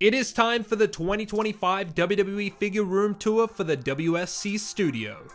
It is time for the 2025 WWE Figure Room Tour for the WSC Studio.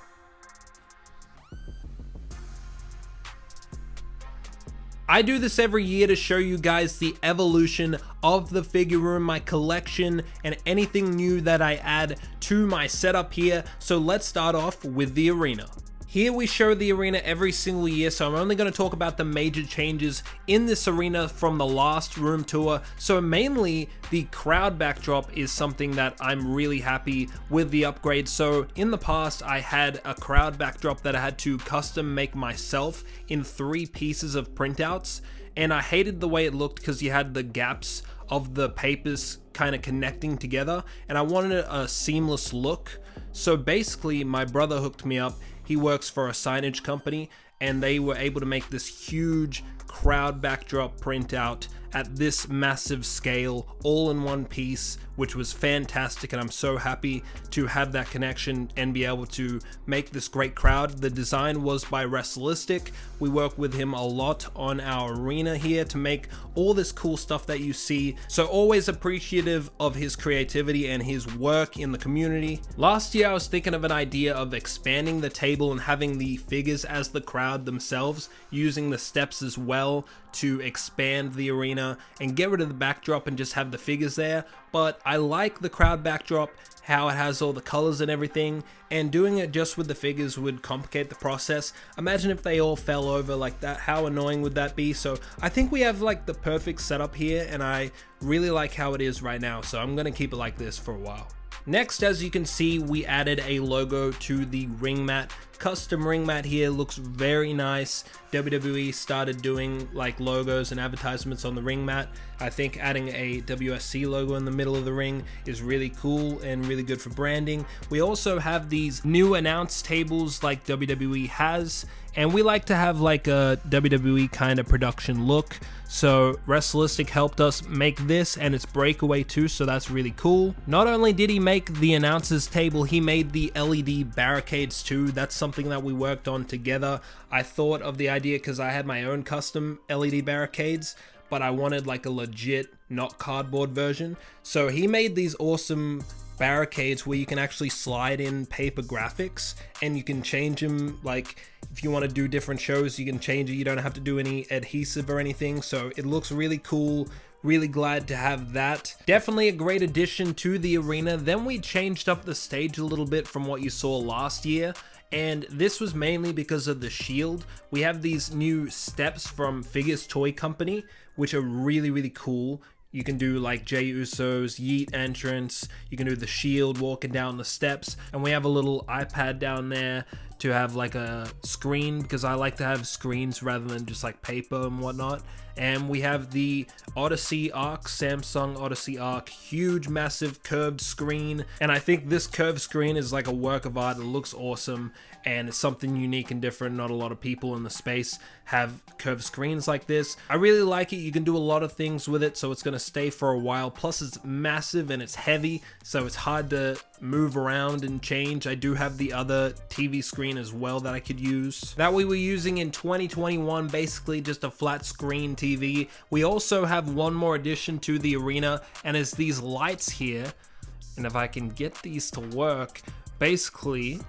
I do this every year to show you guys the evolution of the figure room, my collection, and anything new that I add to my setup here. So let's start off with the arena. Here we show the arena every single year, so I'm only going to talk about the major changes in this arena from the last room tour. So mainly the crowd backdrop is something that I'm really happy with the upgrade. So in the past I had a crowd backdrop that I had to custom make myself in 3 pieces of printouts, and I hated the way it looked because you had the gaps of the papers kind of connecting together, and I wanted a seamless look. So basically my brother hooked me up. He works for a signage company, and they were able to make this huge crowd backdrop printout at this massive scale, all in one piece, which was fantastic, and I'm so happy to have that connection and be able to make this great crowd. The design was by Wrestlistic. We work with him a lot on our arena here to make all this cool stuff that you see, so always appreciative of his creativity and his work in the community. Last year I was thinking of an idea of expanding the table and having the figures as the crowd themselves, using the steps as well to expand the arena and get rid of the backdrop and just have the figures there. But I like the crowd backdrop, how it has all the colors and everything, and doing it just with the figures would complicate the process. Imagine if they all fell over like that, how annoying would that be? So I think we have like the perfect setup here, and I really like how it is right now, so I'm gonna keep it like this for a while. Next, as you can see, we added a logo to the ring mat. Custom ring mat here, looks very nice. WWE started doing like logos and advertisements on the ring mat. I think adding a WSC logo in the middle of the ring is really cool and really good for branding. We also have these new announce tables like WWE has, and we like to have like a WWE kind of production look. So Wrestlistic helped us make this, and it's breakaway too, so that's really cool. Not only did he make the announcers table, he made the LED barricades too. That's something that we worked on together. I thought of the idea because I had my own custom LED barricades, but I wanted like a legit, not cardboard version. So he made these awesome barricades where you can actually slide in paper graphics, and you can change them. Like if you want to do different shows, you can change it. You don't have to do any adhesive or anything, so it looks really cool. Really glad to have that. Definitely a great addition to the arena. Then we changed up the stage a little bit from what you saw last year, and this was mainly because of the shield. We have these new steps from Figures Toy Company, which are really cool. You can do like Jey Uso's Yeet entrance, you can do the shield walking down the steps, and we have a little iPad down there to have like a screen, because I like to have screens rather than just like paper and whatnot. And we have the Odyssey Arc, Samsung Odyssey Arc, huge massive curved screen, and I think this curved screen is like a work of art. It looks awesome, and it's something unique and different. Not a lot of people in the space have curved screens like this. I really like it. You can do a lot of things with it, so it's going to stay for a while. Plus it's massive and it's heavy, so it's hard to move around and change. I do have the other TV screen as well that I could use, that we were using in 2021, basically just a flat screen TV. We also have one more addition to the arena, and it's these lights here, and if I can get these to work, basically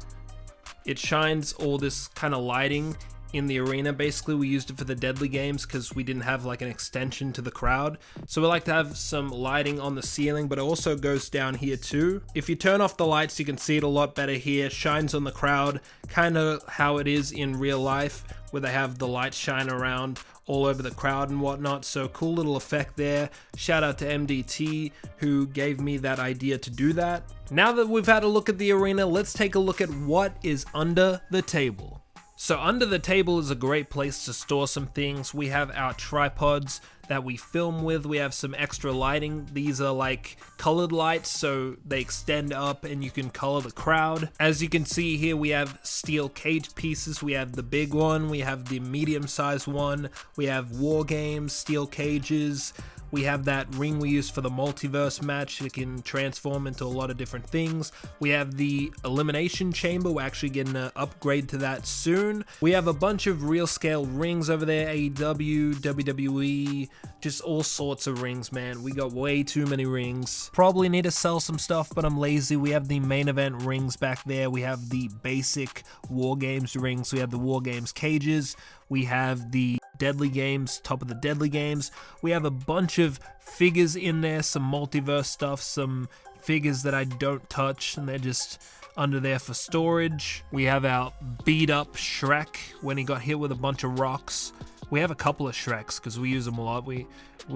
it shines all this kind of lighting in the arena. Basically we used it for the Deadly games because we didn't have like an extension to the crowd, so we like to have some lighting on the ceiling, but it also goes down here too. If you turn off the lights, you can see it a lot better here. Shines on the crowd, kind of how it is in real life, where they have the lights shine around all over the crowd and whatnot. So cool little effect there. Shout out to MDT who gave me that idea to do that. Now that we've had a look at the arena, let's take a look at what is under the table. So under the table is a great place to store some things. We have our tripods that we film with. We have some extra lighting. These are like colored lights, so they extend up and you can color the crowd. As you can see here, we have steel cage pieces. We have the big one, we have the medium-sized one, we have War Games, steel cages. We have that ring we use for the multiverse match. It can transform into a lot of different things. We have the elimination chamber. We're actually getting an upgrade to that soon. We have a bunch of real scale rings over there. AEW, WWE, just all sorts of rings, man. We got way too many rings. Probably need to sell some stuff, but I'm lazy. We have the main event rings back there. We have the basic War Games rings. We have the War Games cages. We have the Deadly Games, top of the Deadly Games. We have a bunch of figures in there, some multiverse stuff, some figures that I don't touch, and they're just under there for storage. We have our beat up Shrek when he got hit with a bunch of rocks. We have a couple of Shreks because we use them a lot. We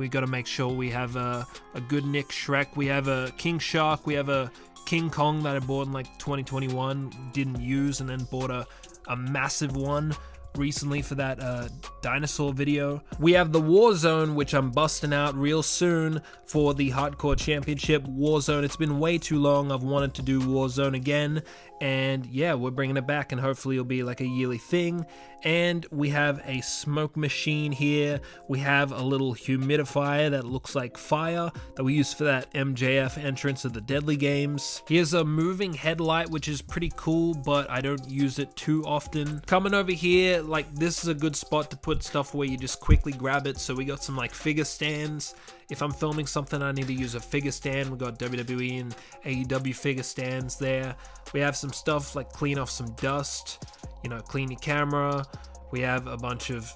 got to make sure we have a good Nick Shrek. We have a King Shark. We have a King Kong that I bought in like 2021, didn't use, and then bought a massive one recently for that dinosaur video. We have the Warzone, which I'm busting out real soon for the Hardcore Championship. Warzone, it's been way too long. I've wanted to do Warzone again, and yeah, we're bringing it back, and hopefully it'll be like a yearly thing. And we have a smoke machine here. We have a little humidifier that looks like fire that we use for that MJF entrance of the Deadly Games. Here's a moving headlight, which is pretty cool, but I don't use it too often. Coming over here, like this is a good spot to put stuff where you just quickly grab it. So we got some like figure stands. If I'm filming something, I need to use a figure stand. We got WWE and AEW figure stands there. We have some stuff like clean off some dust, you know, clean your camera. We have a bunch of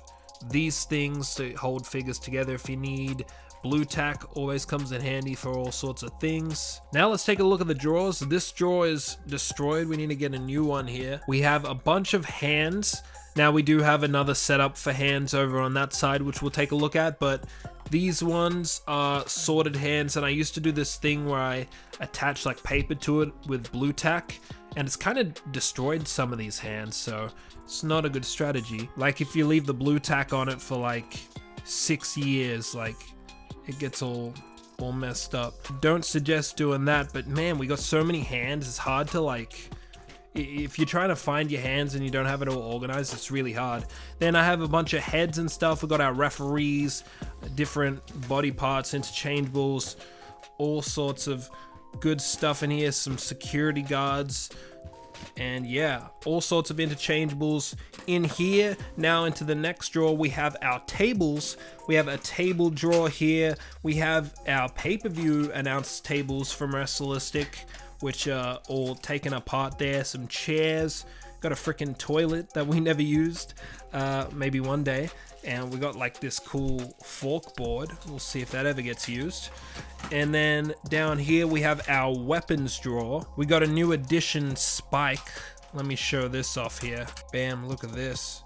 these things to hold figures together if you need. Blue tack always comes in handy for all sorts of things. Now let's take a look at the drawers. This drawer is destroyed. We need to get a new one here. We have a bunch of hands. Now we do have another setup for hands over on that side, which we'll take a look at, but these ones are sorted hands, and I used to do this thing where I attach like paper to it with blue tack, and it's kind of destroyed some of these hands, so it's not a good strategy. Like if you leave the blue tack on it for like 6 years, like it gets all messed up. Don't suggest doing that, but man, we got so many hands, it's hard to like, if you're trying to find your hands and you don't have it all organized, it's really hard. Then I have a bunch of heads and stuff. We got our referees, different body parts, interchangeables, all sorts of good stuff in here. Some security guards, and yeah, all sorts of interchangeables in here. Now into the next drawer, we have our tables. We have a table drawer here. We have our pay-per-view announced tables from Wrestlistic, which are all taken apart there. Some chairs, got a freaking toilet that we never used, maybe one day. And we got like this cool fork board. We'll see if that ever gets used. And then down here we have our weapons drawer. We got a new edition Spike. Let me show this off here. Bam, look at this.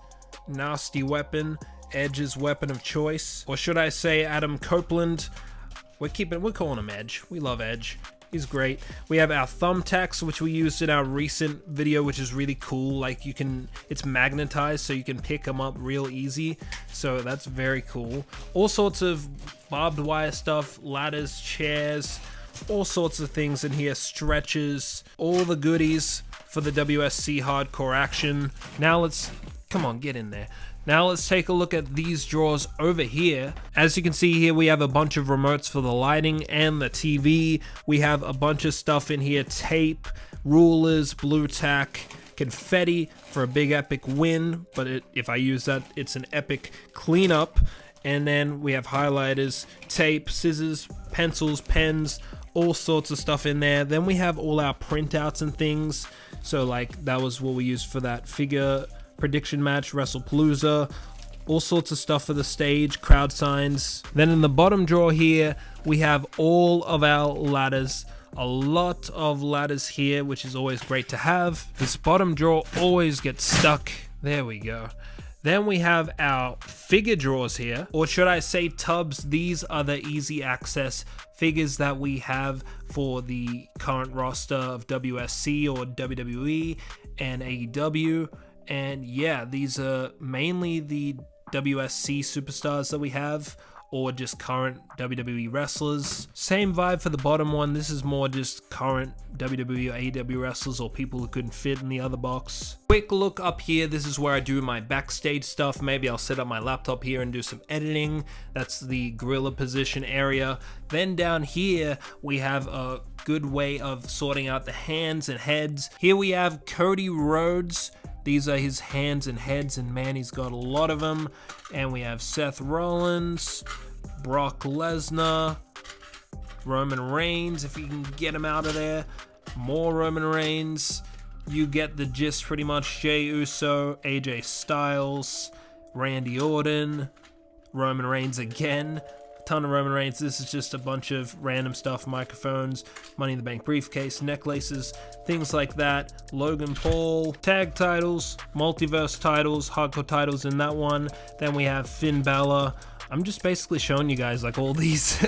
Nasty weapon, Edge's weapon of choice. Or should I say Adam Copeland? We're calling him Edge. We love Edge. He's great. We have our thumbtacks, which we used in our recent video, which is really cool. Like it's magnetized, so you can pick them up real easy. So that's very cool. All sorts of barbed wire stuff, ladders, chairs, all sorts of things in here, stretchers, all the goodies for the WSC hardcore action. Now come on, get in there. Now let's take a look at these drawers over here. As you can see here, we have a bunch of remotes for the lighting and the TV. We have a bunch of stuff in here, tape, rulers, blue tack, confetti for a big epic win, but if I use that, it's an epic cleanup. And then we have highlighters, tape, scissors, pencils, pens, all sorts of stuff in there. Then we have all our printouts and things. So like that was what we used for that figure prediction match, WrestlePalooza, all sorts of stuff for the stage, crowd signs. Then in the bottom drawer here, we have all of our ladders. A lot of ladders here, which is always great to have. This bottom drawer always gets stuck. There we go. Then we have our figure drawers here, or should I say tubs. These are the easy access figures that we have for the current roster of WSC or WWE and AEW. And yeah, these are mainly the WSC superstars that we have, or just current WWE wrestlers. Same vibe for the bottom one. This is more just current WWE or AEW wrestlers or people who couldn't fit in the other box. Quick look up here. This is where I do my backstage stuff. Maybe I'll set up my laptop here and do some editing. That's the gorilla position area. Then down here, we have a good way of sorting out the hands and heads. Here we have Cody Rhodes. These are his hands and heads, and man, he's got a lot of them. And we have Seth Rollins, Brock Lesnar, Roman Reigns, if you can get him out of there. More Roman Reigns. You get the gist pretty much. Jey Uso, AJ Styles, Randy Orton, Roman Reigns again. A ton of Roman Reigns. This is just a bunch of random stuff. Microphones, Money in the Bank briefcase, necklaces, things like that. Logan Paul, tag titles, multiverse titles, hardcore titles in that one. Then we have Finn Balor. I'm just basically showing you guys like all these.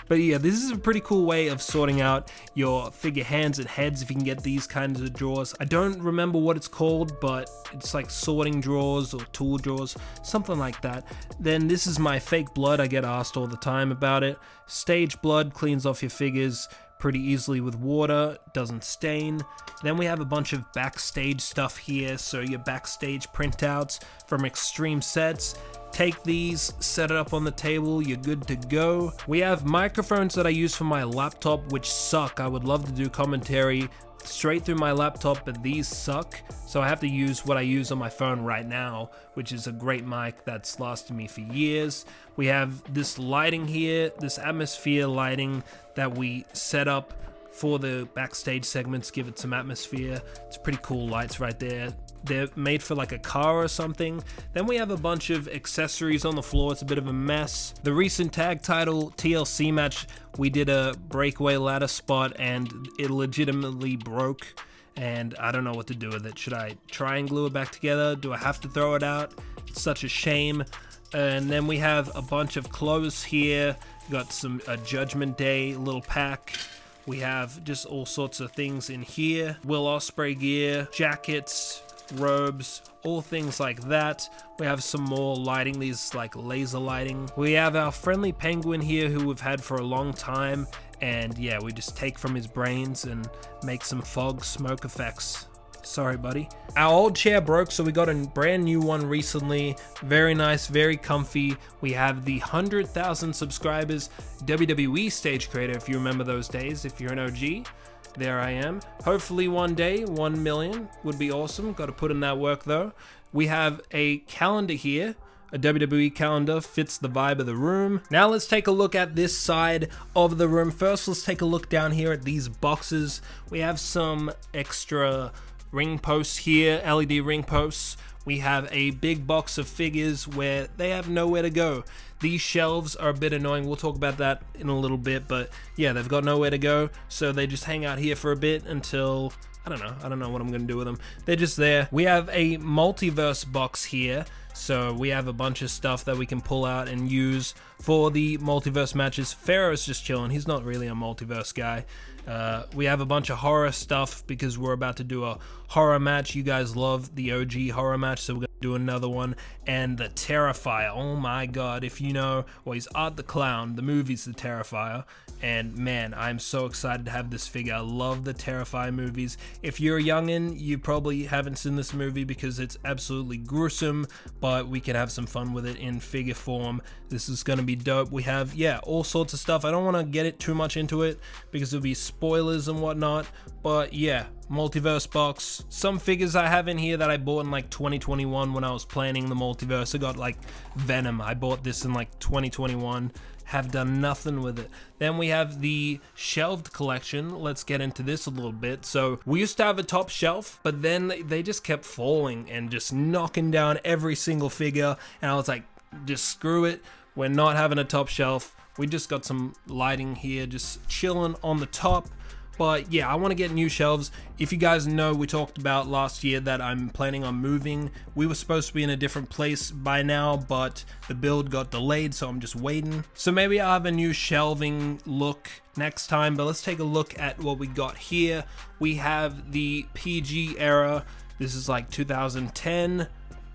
But yeah, this is a pretty cool way of sorting out your figure hands and heads if you can get these kinds of drawers. I don't remember what it's called, but it's like sorting drawers or tool drawers, something like that. Then this is my fake blood. I get asked all the time about it. Stage blood cleans off your figures pretty easily with water, doesn't stain. Then we have a bunch of backstage stuff here, so your backstage printouts from Extreme Sets. Take these, set it up on the table, you're good to go. We have microphones that I use for my laptop, which suck. I would love to do commentary straight through my laptop, but these suck. So I have to use what I use on my phone right now, which is a great mic that's lasted me for years. We have this lighting here, this atmosphere lighting that we set up for the backstage segments, give it some atmosphere. It's pretty cool lights right there. They're made for like a car or something. Then we have a bunch of accessories on the floor. It's a bit of a mess. The recent tag title TLC match, we did a breakaway ladder spot and it legitimately broke. And I don't know what to do with it. Should I try and glue it back together? Do I have to throw it out? It's such a shame. And then we have a bunch of clothes here. We got some Judgment Day little pack. We have just all sorts of things in here. Will Ospreay gear, jackets, robes, all things like that. We have some more lighting, these like laser lighting. We have our friendly penguin here who we've had for a long time, and yeah, we just take from his brains and make some fog smoke effects. Sorry, buddy. Our old chair broke, so we got a brand new one recently. Very nice, very comfy. We have the 100,000 subscribers WWE stage creator, if you remember those days, if you're an OG. There I am. Hopefully one day, 1 million would be awesome. Got to put in that work though. We have a calendar here. A WWE calendar, fits the vibe of the room. Now let's take a look at this side of the room. First, let's take a look down here at these boxes. We have some extra ring posts here, LED ring posts. We have a big box of figures where they have nowhere to go. These shelves are a bit annoying. We'll talk about that in a little bit, but yeah, they've got nowhere to go, so they just hang out here for a bit until, I don't know what I'm gonna do with them. They're just there. We have a multiverse box here, so we have a bunch of stuff that we can pull out and use for the multiverse matches. Pharaoh's just chilling. He's not really a multiverse guy. We have a bunch of horror stuff because we're about to do a horror match. You guys love the OG horror match, so we're gonna do another one. And the Terrifier, oh my god, if you know, well, he's Art the Clown, the movie's the Terrifier, and man, I'm so excited to have this figure. I love the Terrifier movies. If you're a youngin', you probably haven't seen this movie because it's absolutely gruesome, but we can have some fun with it in figure form. This is gonna be dope. We have, yeah, all sorts of stuff. I don't want to get it too much into it because it'll be spoilers and whatnot, but yeah, multiverse box. Some figures I have in here that I bought in like 2021 when I was planning the multiverse. I got like Venom. I bought this in like 2021. Have done nothing with it. Then we have the shelved collection. Let's get into this a little bit. So we used to have a top shelf, but then they just kept falling and just knocking down every single figure, and I was like, just screw it, we're not having a top shelf. We just got some lighting here, just chilling on the top. But yeah, I want to get new shelves. If you guys know, we talked about last year that I'm planning on moving. We were supposed to be in a different place by now, but the build got delayed, so I'm just waiting. So maybe I'll have a new shelving look next time, but let's take a look at what we got here. We have the PG era. This is like 2010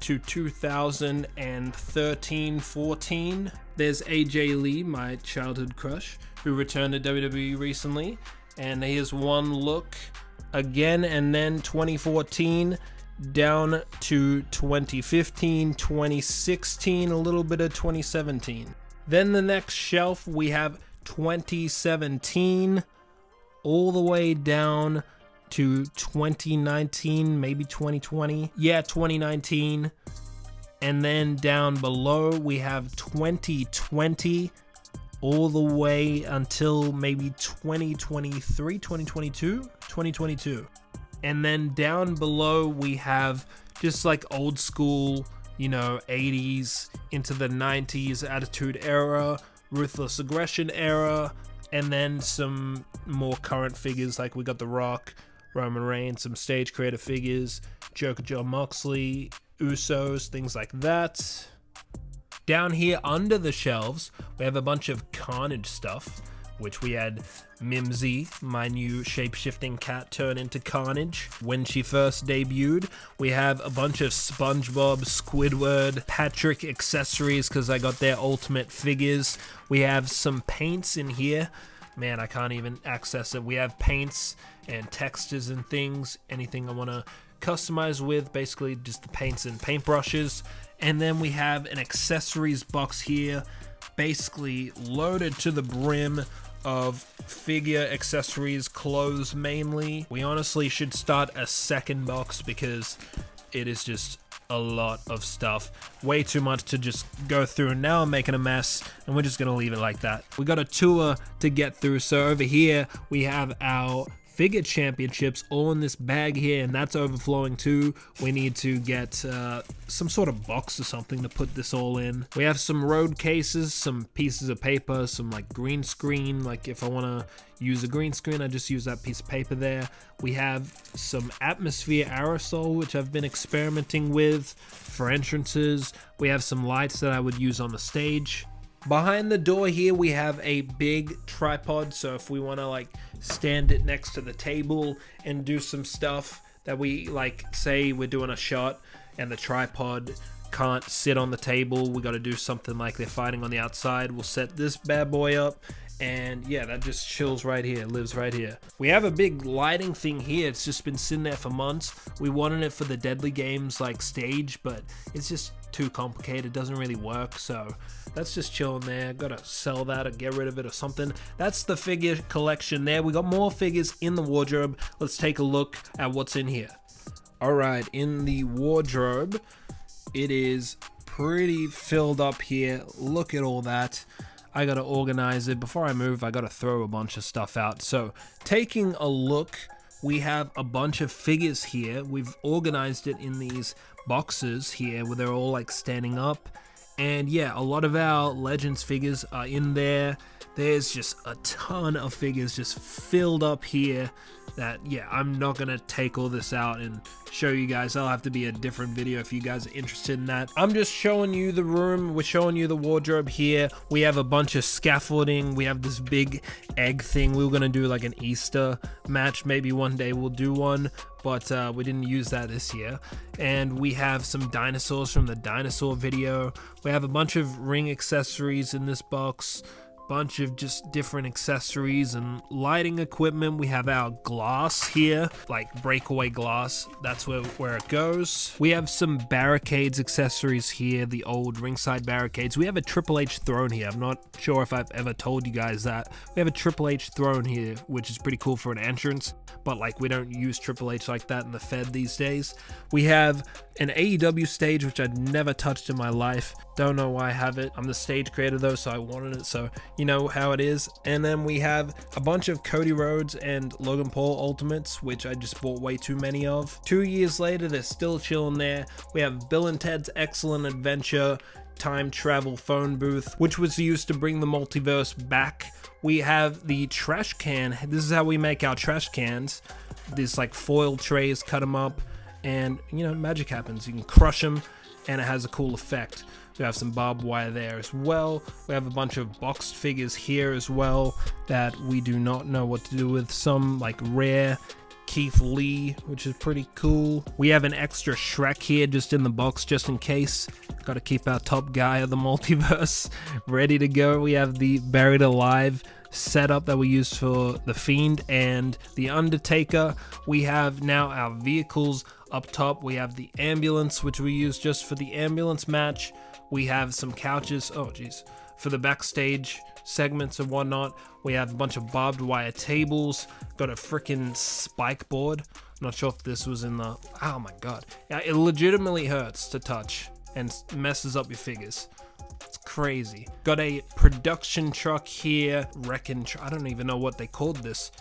to 2013, 14. There's AJ Lee, my childhood crush, who returned to WWE recently. And here's one look again, and then 2014 down to 2015, 2016, a little bit of 2017. Then the next shelf we have 2017 all the way down to 2019, maybe 2020. Yeah, 2019. And then down below we have 2020 all the way until maybe 2023, 2022. And then down below we have just like old school, you know, 80s into the 90s Attitude Era, Ruthless Aggression Era, and then some more current figures like we got The Rock, Roman Reigns, some stage creator figures, Joker John Moxley, Usos, things like that. Down here under the shelves, we have a bunch of Carnage stuff, which we had Mimsy, my new shape-shifting cat, turn into Carnage when she first debuted. We have a bunch of SpongeBob, Squidward, Patrick accessories because I got their ultimate figures. We have some paints in here. Man, I can't even access it. We have paints and textures and things, anything I want to customize with, basically just the paints and paintbrushes. And then we have an accessories box here, basically loaded to the brim of figure accessories, clothes mainly. We honestly should start a second box because it is just a lot of stuff, way too much to just go through, and now I'm making a mess and we're just gonna leave it like that. We got a tour to get through, so over here we have our figure championships all in this bag here, and that's overflowing too. We need to get some sort of box or something to put this all in. We have some road cases, some pieces of paper, some like green screen, like if I want to use a green screen I just use that piece of paper there. We have some atmosphere aerosol which I've been experimenting with for entrances. We have some lights that I would use on the stage. Behind the door here we have a big tripod, so if we want to like stand it next to the table and do some stuff that we like, say we're doing a shot and the tripod can't sit on the table, we got to do something like they're fighting on the outside, we'll set this bad boy up, and yeah, that just chills right here, lives right here. We have a big lighting thing here, it's just been sitting there for months. We wanted it for the Deadly Games like stage, but it's just too complicated, doesn't really work, so that's just chilling there. Gotta sell that or get rid of it or something. That's the figure collection there. We got more figures in the wardrobe. Let's take a look at what's in here. Alright, in the wardrobe, it is pretty filled up here. Look at all that. I gotta organize it. Before I move, I gotta throw a bunch of stuff out. So, taking a look, we have a bunch of figures here. We've organized it in these boxes here where they're all like standing up. And yeah, a lot of our Legends figures are in there. There's just a ton of figures just filled up here that, yeah, I'm not gonna take all this out and show you guys. That'll have to be a different video if you guys are interested in that. I'm just showing you the room. We're showing you the wardrobe here. We have a bunch of scaffolding. We have this big egg thing. We were gonna do like an Easter match. Maybe one day we'll do one, but we didn't use that this year. And we have some dinosaurs from the dinosaur video. We have a bunch of ring accessories in this box, bunch of just different accessories and lighting equipment. We have our glass here, like breakaway glass, that's where it goes. We have some barricades accessories here, the old ringside barricades. We have a Triple H throne here. I'm not sure if I've ever told you guys that. We have a Triple H throne here, which is pretty cool for an entrance, but like we don't use Triple H like that in the Fed these days. We have an AEW stage, which I'd never touched in my life. Don't know why I have it. I'm the stage creator though, so I wanted it, so you know how it is. And then we have a bunch of Cody Rhodes and Logan Paul Ultimates, which I just bought way too many of. 2 years later, they're still chilling there. We have Bill and Ted's Excellent Adventure time travel phone booth, which was used to bring the multiverse back. We have the trash can. This is how we make our trash cans. These like foil trays, cut them up, and you know, magic happens. You can crush them and it has a cool effect. We have some barbed wire there as well. We have a bunch of boxed figures here as well that we do not know what to do with. Some like rare Keith Lee, which is pretty cool. We have an extra Shrek here just in the box just in case. Got to keep our top guy of the multiverse ready to go. We have the Buried Alive setup that we used for The Fiend and The Undertaker. We have now our vehicles up top. We have the ambulance, which we use just for the ambulance match. We have some couches, oh geez, for the backstage segments and whatnot. We have a bunch of barbed wire tables. Got a freaking spike board. I'm not sure if this was in the, oh my god. Yeah, it legitimately hurts to touch. and messes up your figures. It's crazy. Got a production truck here, I don't even know what they called this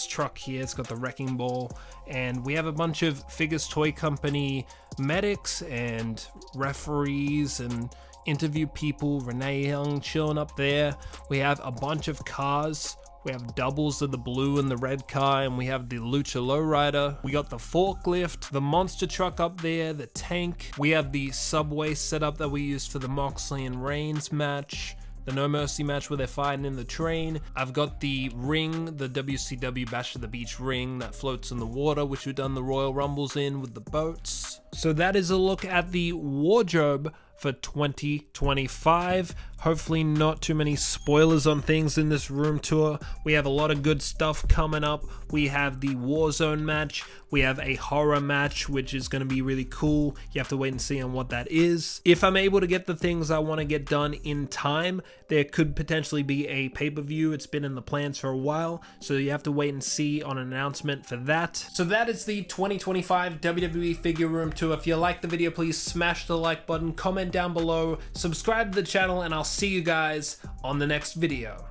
truck here. It's got the wrecking ball, and we have a bunch of Figures Toy Company medics and referees and interview people. Renee Young chilling up there. We have a bunch of cars. We have doubles of the blue and the red car, and we have the Lucha Lowrider. We got the forklift, the monster truck up there, the tank. We have the subway setup that we used for the Moxley and Reigns match, the No Mercy match where they're fighting in the train. I've got the ring, the WCW Bash at the Beach ring that floats in the water, which we've done the Royal Rumbles in with the boats. So that is a look at the wardrobe for 2025. Hopefully not too many spoilers on things in this room tour. We have a lot of good stuff coming up. We have the Warzone match. We have a horror match, which is going to be really cool. You have to wait and see on what that is. If I'm able to get the things I want to get done in time, there could potentially be a pay-per-view. It's been in the plans for a while, so you have to wait and see on an announcement for that. So that is the 2025 WWE Figure Room Tour. If you liked the video, please smash the like button, comment down below, subscribe to the channel, and I'll see you guys on the next video.